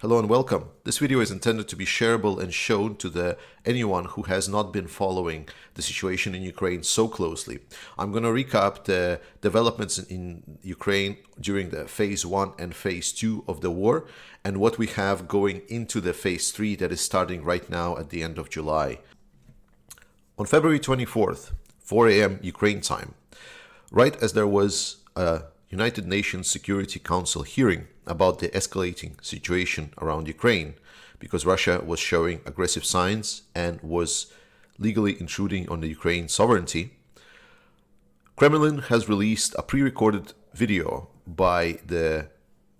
Hello and welcome. This video is intended to be shareable and shown to anyone who has not been following the situation in Ukraine so closely. I'm going to recap the developments in Ukraine during the phase 1 and phase 2 of the war and what we have going into the phase 3 that is starting right now at the end of July. On February 24th, 4 a.m. Ukraine time, right as there was a United Nations Security Council hearing about the escalating situation around Ukraine, because Russia was showing aggressive signs and was legally intruding on the Ukraine sovereignty, Kremlin has released a pre-recorded video by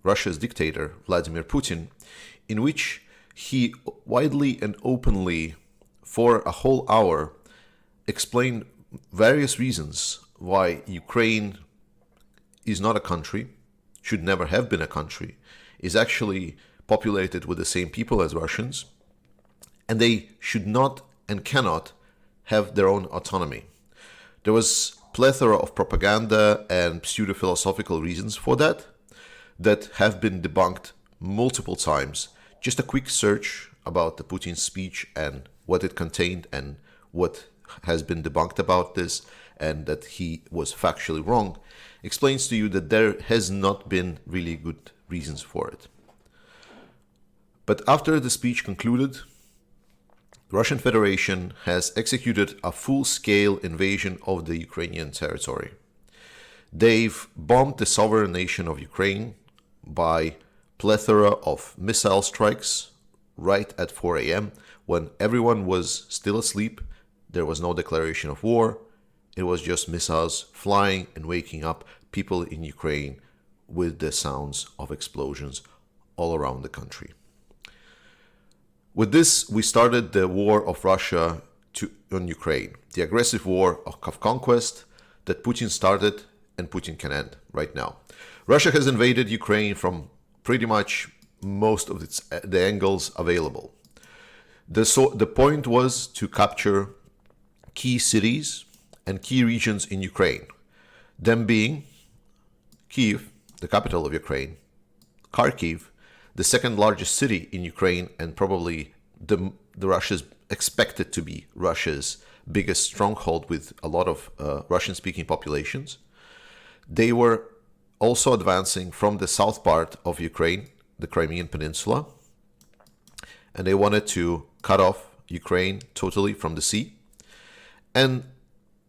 Russia's dictator Vladimir Putin, in which he widely and openly for a whole hour explained various reasons why Ukraine is not a country, should never have been a country, is actually populated with the same people as Russians, and they should not and cannot have their own autonomy. There was plethora of propaganda and pseudo-philosophical reasons for that have been debunked multiple times. Just a quick search about the Putin speech and what it contained and what has been debunked about this and that he was factually wrong explains to you that there has not been really good reasons for it. But after the speech concluded, the Russian Federation has executed a full-scale invasion of the Ukrainian territory. They've bombed the sovereign nation of Ukraine by plethora of missile strikes right at 4 a.m. when everyone was still asleep. There was no declaration of war. It was just missiles flying and waking up people in Ukraine with the sounds of explosions all around the country. With this, we started the war of Russia on Ukraine, the aggressive war of conquest that Putin started and Putin can end right now. Russia has invaded Ukraine from pretty much most of the angles available. The point was to capture key cities and key regions in Ukraine, them being Kyiv, the capital of Ukraine, Kharkiv, the second largest city in Ukraine and probably the Russia's expected to be Russia's biggest stronghold with a lot of Russian-speaking populations. They were also advancing from the south part of Ukraine, the Crimean Peninsula, and they wanted to cut off Ukraine totally from the sea. And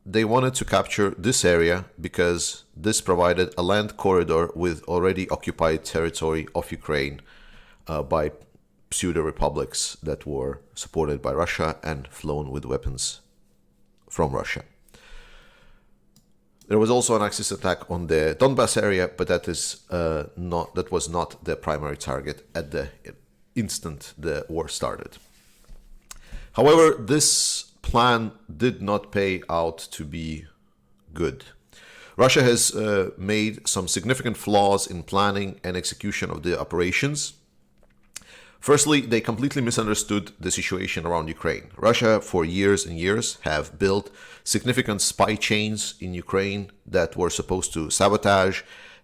they wanted to capture this area because this provided a land corridor with already occupied territory of Ukraine by pseudo-republics that were supported by Russia and flown with weapons from Russia. There was also an Axis attack on the Donbas area, but that was not the primary target at the instant the war started. However, this plan did not pay out to be good. Russia has made some significant flaws in planning and execution of the operations. Firstly, they completely misunderstood the situation around Ukraine. Russia, for years and years, have built significant spy chains in Ukraine that were supposed to sabotage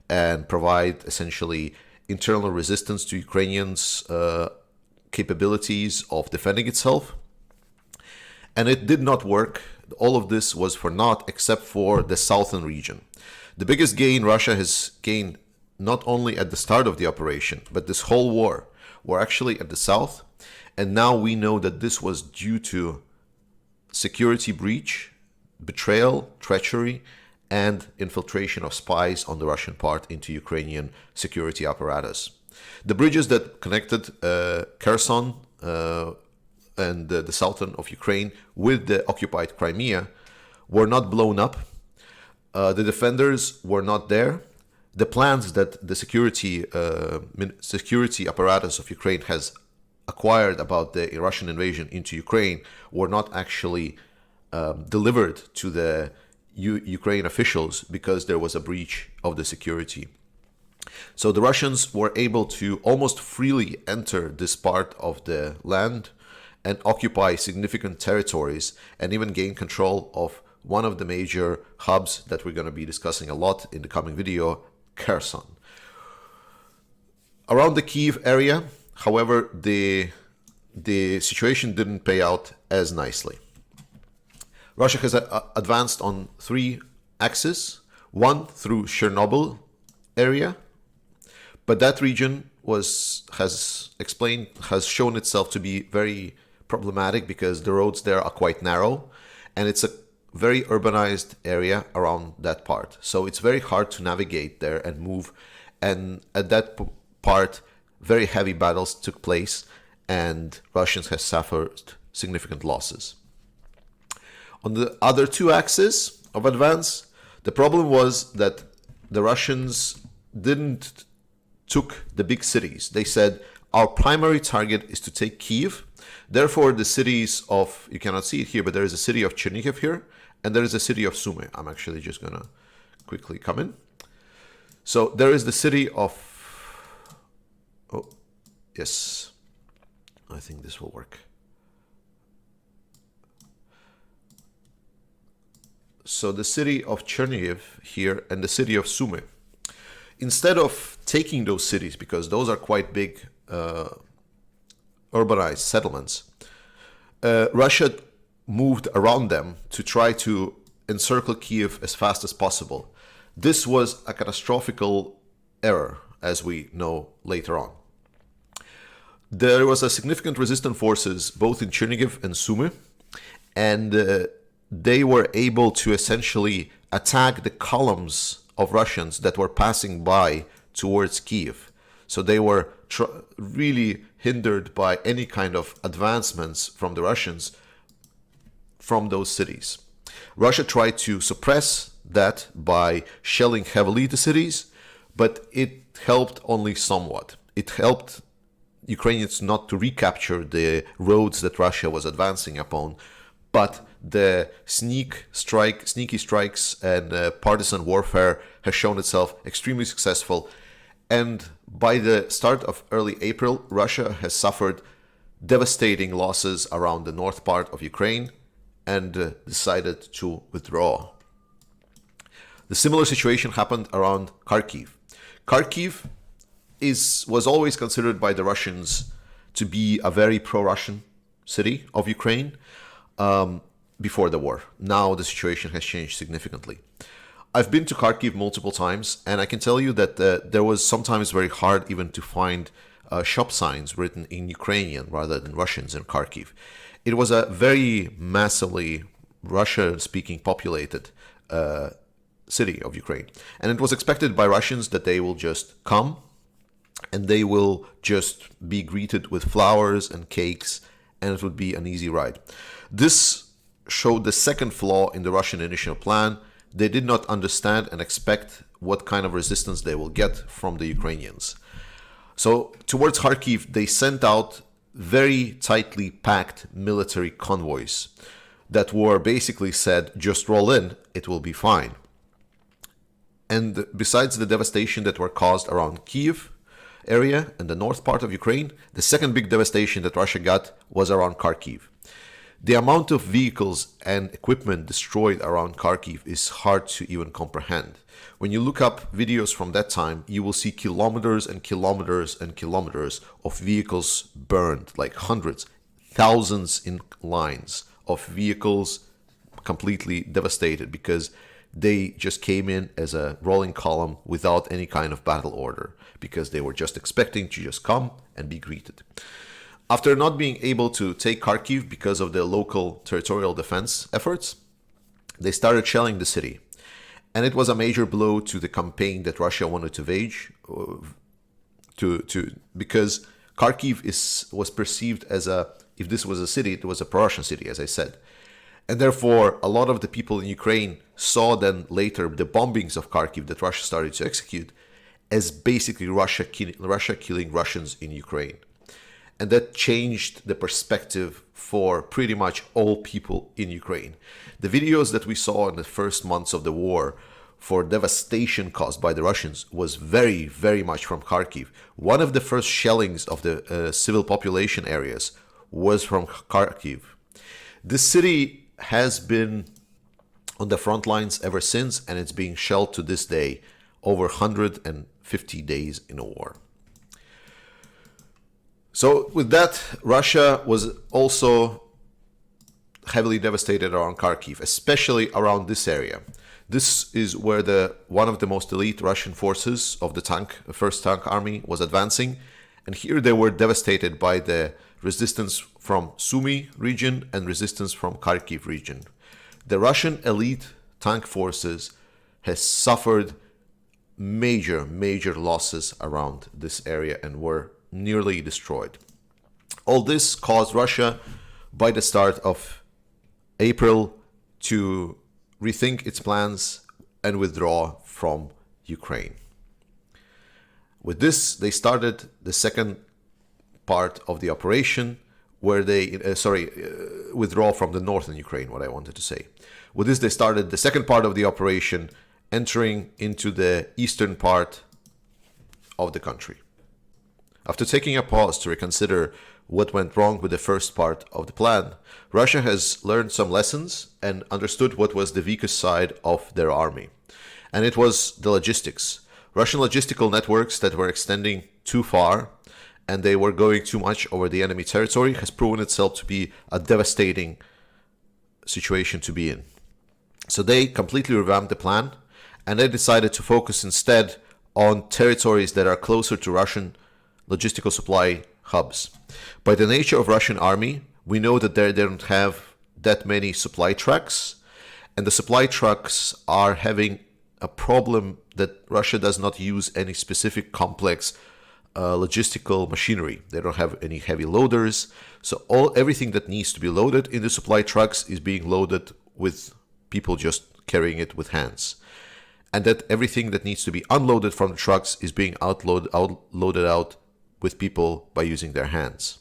and provide essentially internal resistance to Ukrainians' capabilities of defending itself. And it did not work. All of this was for naught except for the southern region. The biggest gain Russia has gained not only at the start of the operation, but this whole war were actually at the south. And now we know that this was due to security breach, betrayal, treachery, and infiltration of spies on the Russian part into Ukrainian security apparatus. The bridges that connected Kherson and the southern of Ukraine with the occupied Crimea were not blown up. The defenders were not there. The plans that the security apparatus of Ukraine has acquired about the Russian invasion into Ukraine were not actually delivered to the Ukraine officials because there was a breach of the security. So the Russians were able to almost freely enter this part of the land and occupy significant territories and even gain control of one of the major hubs that we're going to be discussing a lot in the coming video, Kherson. Around the Kyiv area, However, the situation didn't pay out as nicely. Russia has advanced on 3 axes, one through Chernobyl area, but that region has shown itself to be very problematic because the roads there are quite narrow, and it's a very urbanized area around that part. So it's very hard to navigate there and move. And at that part, very heavy battles took place, and Russians have suffered significant losses. On the other 2 axes of advance, the problem was that the Russians didn't took the big cities. They said, our primary target is to take Kyiv. Therefore, the cities of, you cannot see it here, but there is a city of Chernihiv here, and there is a city of Sumy. I'm actually just going to quickly come in. So there is the city of, oh, yes, I think this will work. So the city of Chernihiv here and the city of Sumy. Instead of taking those cities, because those are quite big urbanized settlements, Russia moved around them to try to encircle Kyiv as fast as possible. This was a catastrophical error, as we know later on. There was a significant resistance forces both in Chernihiv and Sumy, and they were able to essentially attack the columns of Russians that were passing by towards Kyiv. So they were really hindered by any kind of advancements from the Russians from those cities. Russia tried to suppress that by shelling heavily the cities, but it helped only somewhat. It helped Ukrainians not to recapture the roads that Russia was advancing upon, but the sneaky strikes and partisan warfare has shown itself extremely successful. And by the start of early April, Russia has suffered devastating losses around the north part of Ukraine and decided to withdraw. The similar situation happened around Kharkiv. Kharkiv was always considered by the Russians to be a very pro-Russian city of Ukraine before the war. Now the situation has changed significantly. I've been to Kharkiv multiple times, and I can tell you that there was sometimes very hard even to find shop signs written in Ukrainian rather than Russians in Kharkiv. It was a very massively Russian-speaking populated city of Ukraine. And it was expected by Russians that they will just come and they will just be greeted with flowers and cakes, and it would be an easy ride. This showed the second flaw in the Russian initial plan. They did not understand and expect what kind of resistance they will get from the Ukrainians. So towards Kharkiv, they sent out very tightly packed military convoys that were basically said, just roll in, it will be fine. And besides the devastation that were caused around Kyiv area and the north part of Ukraine, the second big devastation that Russia got was around Kharkiv. The amount of vehicles and equipment destroyed around Kharkiv is hard to even comprehend. When you look up videos from that time, you will see kilometers and kilometers and kilometers of vehicles burned, like hundreds, thousands in lines of vehicles completely devastated because they just came in as a rolling column without any kind of battle order because they were just expecting to just come and be greeted. After not being able to take Kharkiv because of the local territorial defense efforts, they started shelling the city. And it was a major blow to the campaign that Russia wanted to wage, because Kharkiv was perceived as if this was a city, it was a pro-Russian city, as I said. And therefore, a lot of the people in Ukraine saw then later the bombings of Kharkiv that Russia started to execute as basically Russia killing Russians in Ukraine. And that changed the perspective for pretty much all people in Ukraine. The videos that we saw in the first months of the war for devastation caused by the Russians was very, very much from Kharkiv. One of the first shellings of the civil population areas was from Kharkiv. This city has been on the front lines ever since, and it's being shelled to this day, over 150 days in a war. So with that, Russia was also heavily devastated around Kharkiv, especially around this area. This is where one of the most elite Russian forces of the first tank army was advancing, and here they were devastated by the resistance from Sumy region and resistance from Kharkiv region. The Russian elite tank forces has suffered major losses around this area and were nearly destroyed. All this caused Russia, by the start of April, to rethink its plans and withdraw from Ukraine. With this, they started the second part of the operation, where they withdraw from the northern Ukraine, what I wanted to say. With this, they started the second part of the operation, entering into the eastern part of the country. After taking a pause to reconsider what went wrong with the first part of the plan, Russia has learned some lessons and understood what was the weakest side of their army. And it was the logistics. Russian logistical networks that were extending too far and they were going too much over the enemy territory has proven itself to be a devastating situation to be in. So they completely revamped the plan, and they decided to focus instead on territories that are closer to Russian logistical supply hubs. By the nature of Russian army, we know that they don't have that many supply trucks, and the supply trucks are having a problem that Russia does not use any specific complex logistical machinery. They don't have any heavy loaders, so everything that needs to be loaded in the supply trucks is being loaded with people just carrying it with hands. And that everything that needs to be unloaded from the trucks is being loaded out with people by using their hands.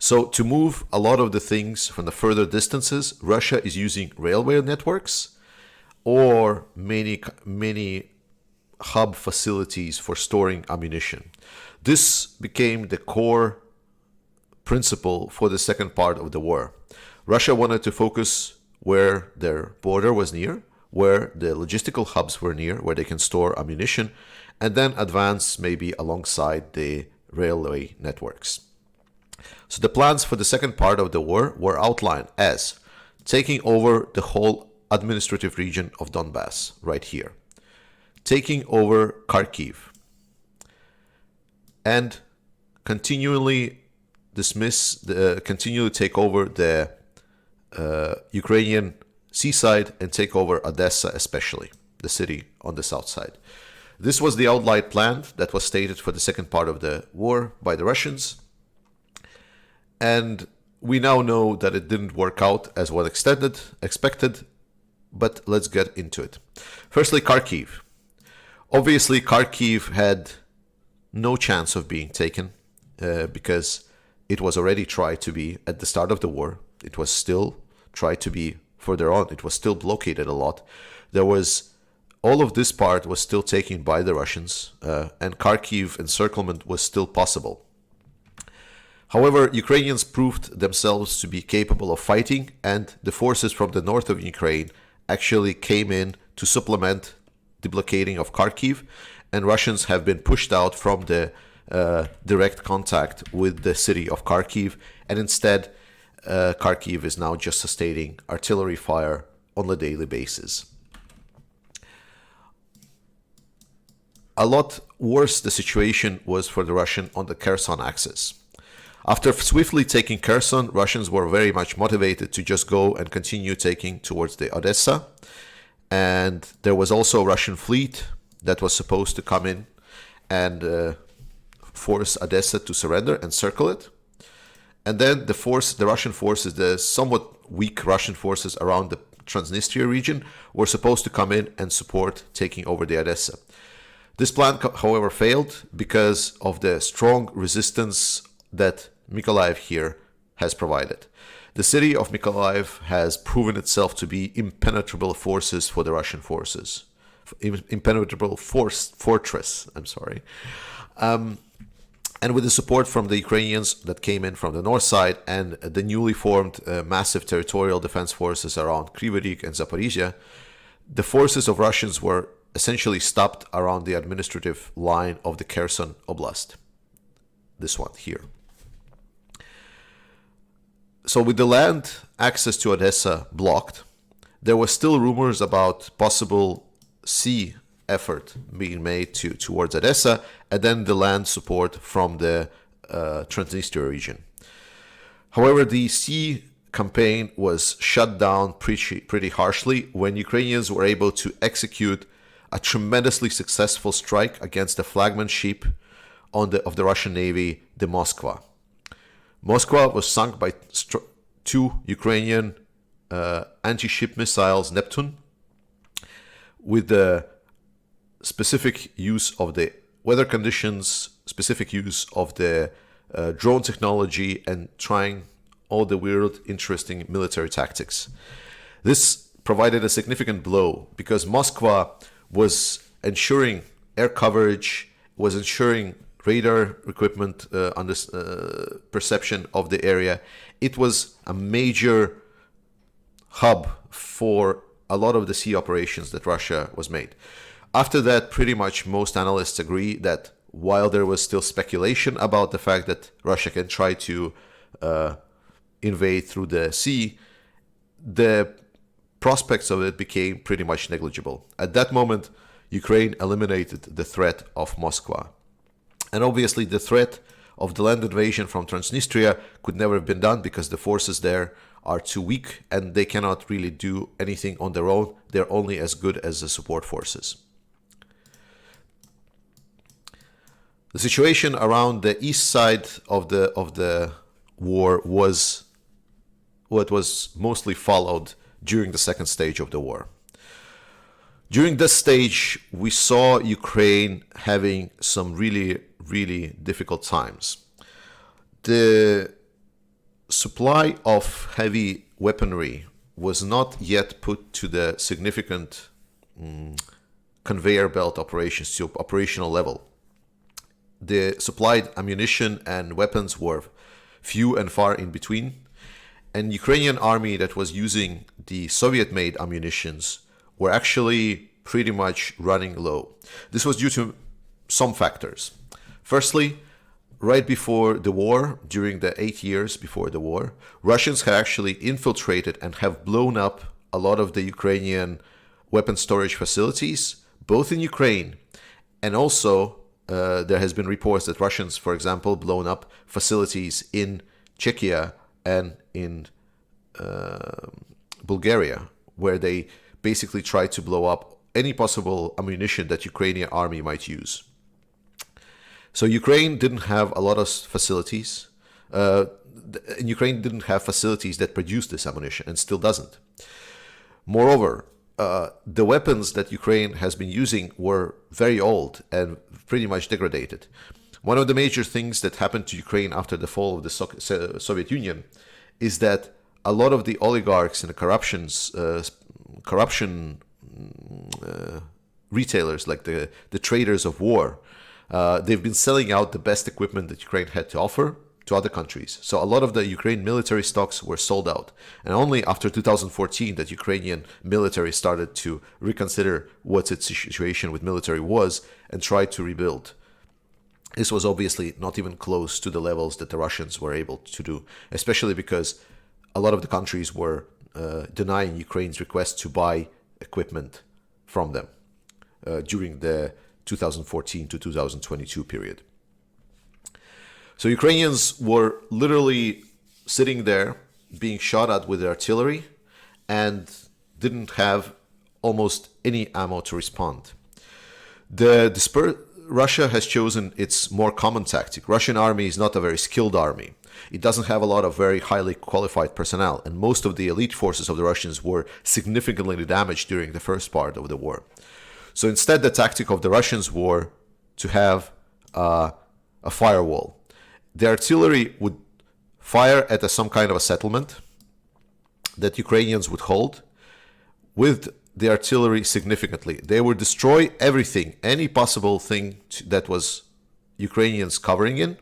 So to move a lot of the things from the further distances, Russia is using railway networks or many hub facilities for storing ammunition. This became the core principle for the second part of the war. Russia wanted to focus where their border was near, where the logistical hubs were near, where they can store ammunition, and then advance maybe alongside the railway networks. So the plans for the second part of the war were outlined as taking over the whole administrative region of Donbas, right here, taking over Kharkiv, and continually take over the Ukrainian seaside and take over Odessa, especially the city on the south side. This was the outlined plan that was stated for the second part of the war by the Russians. And we now know that it didn't work out as was expected, but let's get into it. Firstly, Kharkiv. Obviously, Kharkiv had no chance of being taken because it was already tried to be at the start of the war. It was still tried to be further on. It was still blockaded a lot. All of this part was still taken by the Russians, and Kharkiv encirclement was still possible. However, Ukrainians proved themselves to be capable of fighting, and the forces from the north of Ukraine actually came in to supplement the blockading of Kharkiv, and Russians have been pushed out from the direct contact with the city of Kharkiv, and instead Kharkiv is now just sustaining artillery fire on a daily basis. A lot worse the situation was for the Russian on the Kherson axis. After swiftly taking Kherson, Russians were very much motivated to just go and continue taking towards the Odessa. And there was also a Russian fleet that was supposed to come in and force Odessa to surrender and circle it. And then the Russian forces, the somewhat weak Russian forces around the Transnistria region, were supposed to come in and support taking over the Odessa. This plan, however, failed because of the strong resistance that Mykolaiv here has provided. The city of Mykolaiv has proven itself to be impenetrable forces for the Russian forces. Impenetrable fortress, and with the support from the Ukrainians that came in from the north side and the newly formed massive territorial defense forces around Kryvyi Rih and Zaporizhia, the forces of Russians were essentially stopped around the administrative line of the Kherson Oblast. this one here. So with the land access to Odessa blocked, there was still rumors about possible sea effort being made towards Odessa, and then the land support from the Transnistria region. However, the sea campaign was shut down pretty harshly when Ukrainians were able to execute a tremendously successful strike against the flagman ship of the Russian Navy, the Moskva. Moskva was sunk by two Ukrainian anti-ship missiles, Neptune, with the specific use of the weather conditions, specific use of the drone technology, and trying all the weird, interesting military tactics. This provided a significant blow because Moskva was ensuring air coverage, was ensuring radar equipment perception of the area. It was a major hub for a lot of the sea operations that Russia was made. After that, pretty much most analysts agree that while there was still speculation about the fact that Russia can try to invade through the sea, the prospects of it became pretty much negligible. At that moment, Ukraine eliminated the threat of Moscow. And obviously the threat of the land invasion from Transnistria could never have been done because the forces there are too weak and they cannot really do anything on their own. They're only as good as the support forces. The situation around the east side of the war was what was mostly followed during the second stage of the war. During this stage, we saw Ukraine having some really difficult times. The supply of heavy weaponry was not yet put to the significant conveyor belt operations to operational level. The supplied ammunition and weapons were few and far in between, and Ukrainian army that was using the Soviet-made ammunitions were actually pretty much running low. This was due to some factors. Firstly, right before the war, during the 8 years before the war, Russians had actually infiltrated and have blown up a lot of the Ukrainian weapon storage facilities, both in Ukraine and also there has been reports that Russians, for example, blown up facilities in Czechia and in Bulgaria, where they basically tried to blow up any possible ammunition that Ukrainian army might use. So Ukraine didn't have a lot of facilities. Ukraine didn't have facilities that produced this ammunition and still doesn't. Moreover, the weapons that Ukraine has been using were very old and pretty much degraded. One of the major things that happened to Ukraine after the fall of the Soviet Union is that a lot of the oligarchs and the corruption retailers, like the traders of war, they've been selling out the best equipment that Ukraine had to offer to other countries. So a lot of the Ukraine military stocks were sold out. And only after 2014 that Ukrainian military started to reconsider what its situation with military was and tried to rebuild. This was obviously not even close to the levels that the Russians were able to do, especially because a lot of the countries were denying Ukraine's request to buy equipment from them during the 2014 to 2022 period. So Ukrainians were literally sitting there being shot at with artillery and didn't have almost any ammo to respond. Russia has chosen its more common tactic. Russian army is not a very skilled army. It doesn't have a lot of very highly qualified personnel, and most of the elite forces of the Russians were significantly damaged during the first part of the war. So instead, the tactic of the Russians were to have a firewall. The artillery would fire at some kind of a settlement that Ukrainians would hold with the artillery significantly. They would destroy everything, any possible thing that was Ukrainians covering in,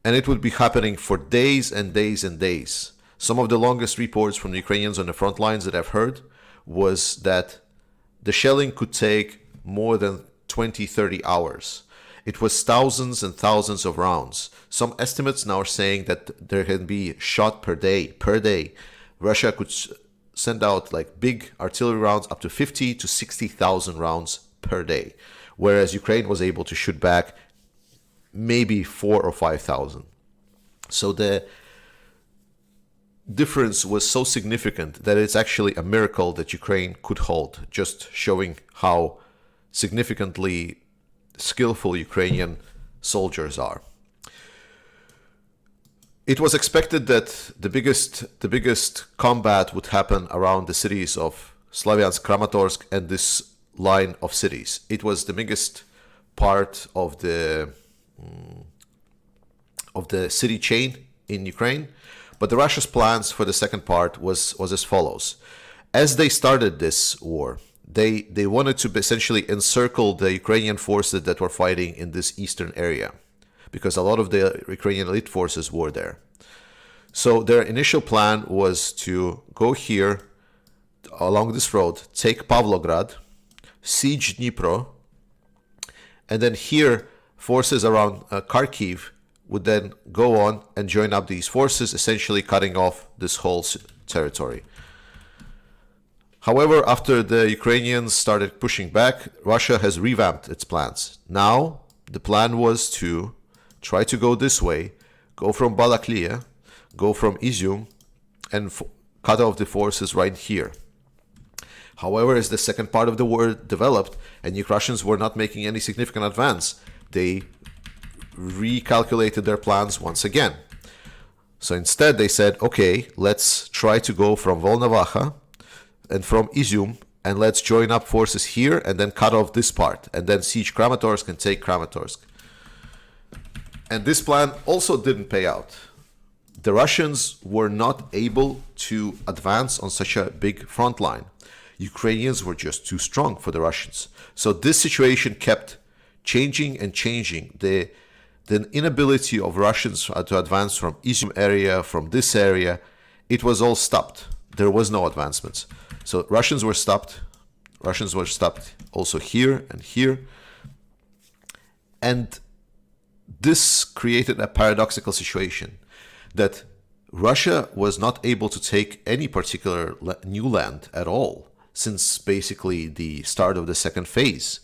and it would be happening for days and days and days. Some of the longest reports from the Ukrainians on the front lines that I've heard was that the shelling could take more than 20-30 hours. It was thousands and thousands of rounds. Some estimates now are saying that there can be shot per day. Per day, Russia could send out like big artillery rounds up to 50 to 60,000 rounds per day, whereas Ukraine was able to shoot back maybe 4 or 5,000. So the difference was so significant that it's actually a miracle that Ukraine could hold, just showing how significantly skillful Ukrainian soldiers are. It was expected that the biggest combat would happen around the cities of Slavyansk, Kramatorsk, and this line of cities. It was the biggest part of the city chain in Ukraine, but the Russia's plans for the second part was as follows. As they started this war, they wanted to essentially encircle the Ukrainian forces that were fighting in this eastern area, because a lot of the Ukrainian elite forces were there. So their initial plan was to go here along this road, take Pavlograd, siege Dnipro, and then here forces around Kharkiv would then go on and join up these forces, essentially cutting off this whole territory. However, after the Ukrainians started pushing back, Russia has revamped its plans. Now, the plan was to try to go this way, go from Balaklia, go from Izium, and cut off the forces right here. However, as the second part of the war developed and Russians were not making any significant advance, they recalculated their plans once again. So instead they said, okay, let's try to go from Volnovakha and from Izium, and let's join up forces here and then cut off this part, and then siege Kramatorsk and take Kramatorsk. And this plan also didn't pay out. The Russians were not able to advance on such a big front line. Ukrainians were just too strong for the Russians. So this situation kept changing and changing. The inability of Russians to advance from Izium area, from this area, it was all stopped. There was no advancements. So Russians were stopped. Russians were stopped also here and here. And this created a paradoxical situation that Russia was not able to take any particular new land at all since basically the start of the second phase.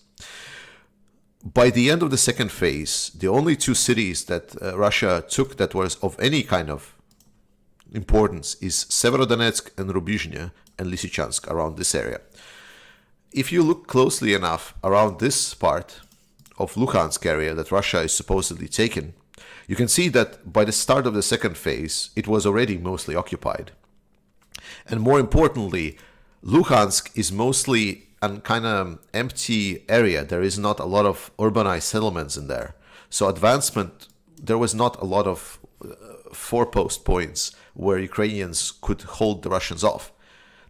By the end of the second phase, the only two cities that Russia took that was of any kind of importance is Severodonetsk and Rubizhnya and Lysychansk, around this area. If you look closely enough around this part of Luhansk area that Russia is supposedly taken, you can see that by the start of the second phase, it was already mostly occupied. And more importantly, Luhansk is mostly a kind of empty area. There is not a lot of urbanized settlements in there. So advancement, there was not a lot of forepost points where Ukrainians could hold the Russians off.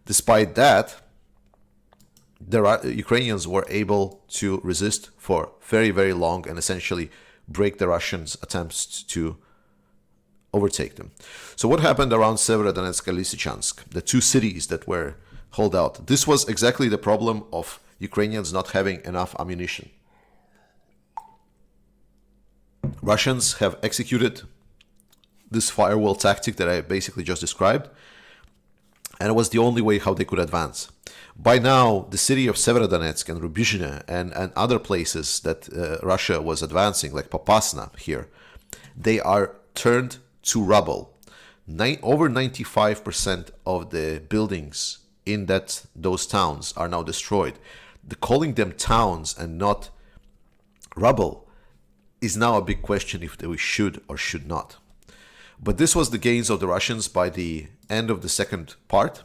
Despite that, the Ukrainians were able to resist for very, very long and essentially break the Russians' attempts to overtake them. So what happened around Severodonetsk and Lysychansk, the two cities that were held out? This was exactly the problem of Ukrainians not having enough ammunition. Russians have executed this firewall tactic that I basically just described, and it was the only way how they could advance. By now, the city of Severodonetsk and Rubizhnya and other places that Russia was advancing, like Popasna here, they are turned to rubble. Over 95% of the buildings in those towns are now destroyed. Calling them towns and not rubble is now a big question if we should or should not. But this was the gains of the Russians by the end of the second part,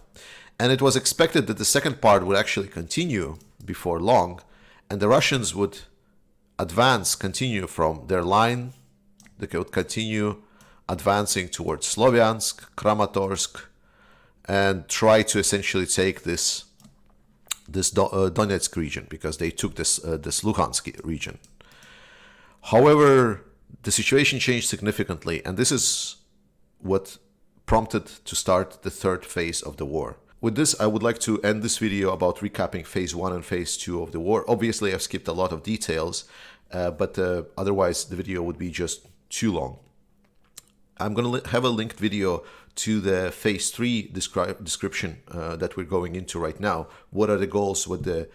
and it was expected that the second part would actually continue before long, and the Russians would continue from their line. They would continue advancing towards Slovyansk, Kramatorsk, and try to essentially take this Donetsk region, because they took this Luhansk region. However, the situation changed significantly, and this is what prompted to start the third phase of the war. With this, I would like to end this video about recapping phase 1 and phase 2 of the war. Obviously, I've skipped a lot of details, but otherwise the video would be just too long. I'm going to have a linked video to the phase 3 description that we're going into right now. What are the goals, what the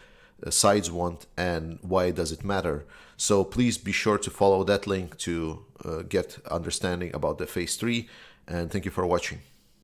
sides want, and why does it matter? So please be sure to follow that link to get understanding about the phase 3, and thank you for watching.